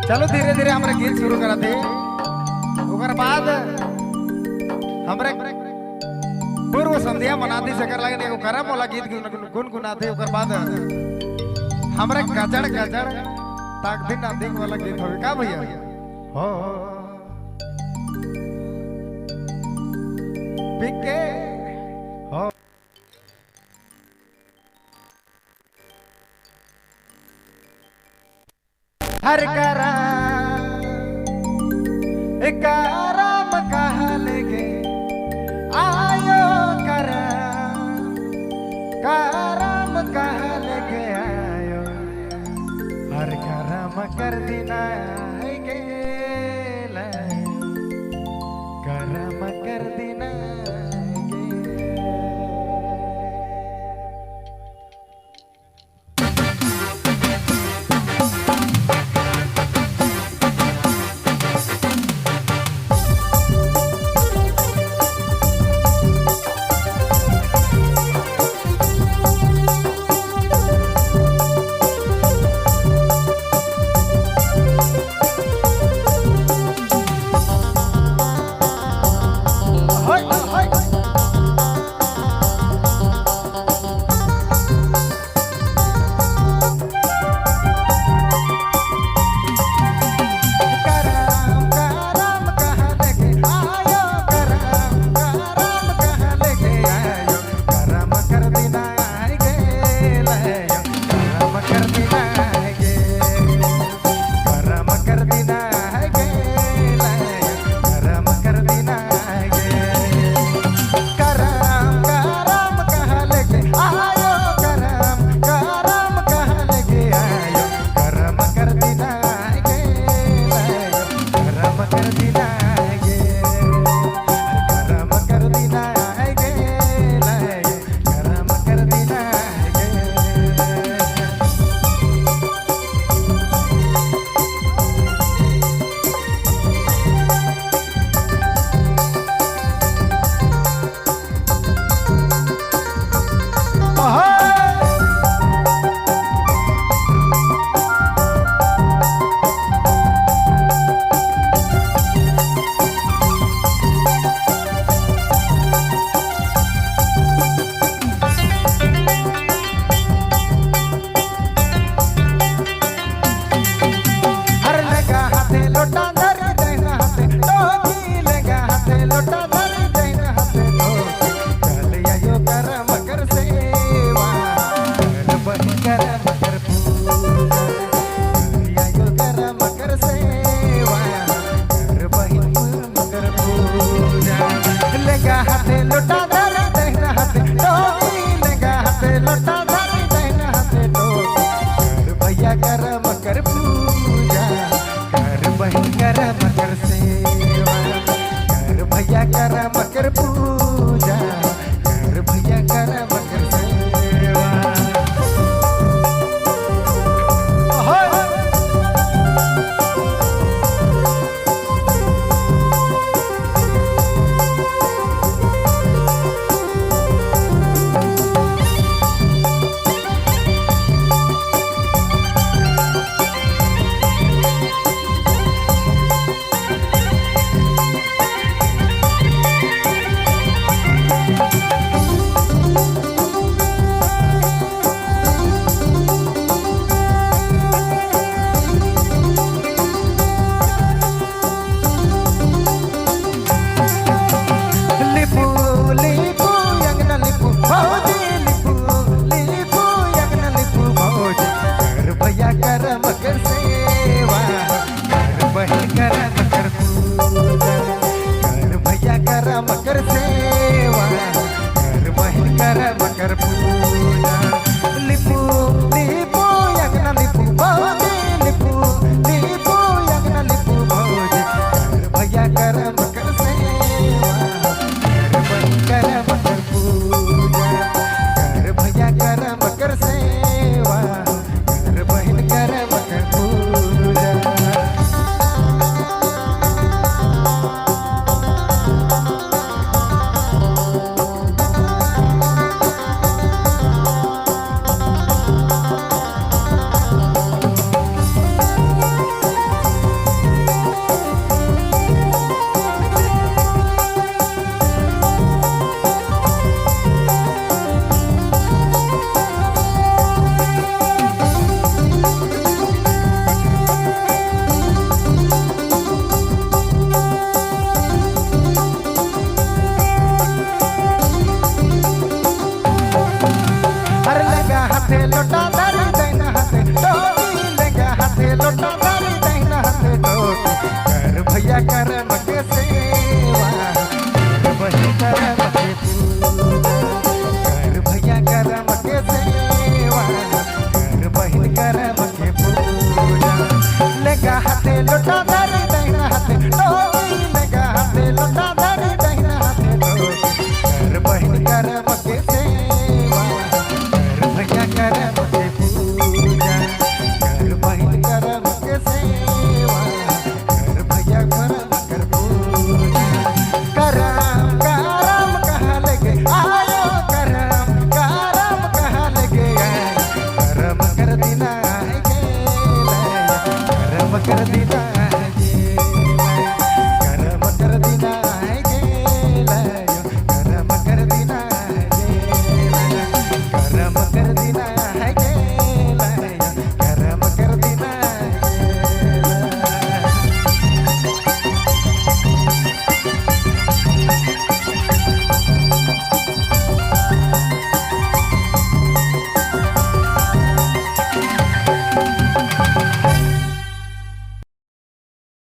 चलो धीरे धीरे हमारे गीत शुरू करा थे ओकर बाद हमरे पूर्व संध्या मनाती सकर लगे एगो करम वाला गीत गुनगुनाते ओकर बाद हमरे गजड़ गजड़ ताक दिन अधिक वाला गीत होवे का भैया हो पिके हो हर करम कहलगे आयो करम कहलगे आयो हर करम कर दिना गे करम कर दिना भैया करम के सेवा कर बहिन करम के पूजा कर भैया करम के सेवा कर बहिन करम के पूजा लेगा हाथे लोटा धरी दहिना हाथे डोली लेगा हाथे लोटा धरी दहिना हाथे डोली कर बहिन करम के सेवा कर भैया करम के पूजा कर बहिन करम के सेवा कर भैया करम कर पूजा करम करम कहाँ लगे आयो करम करम कहाँ लगे आयो करम कर दिना करम कर दिना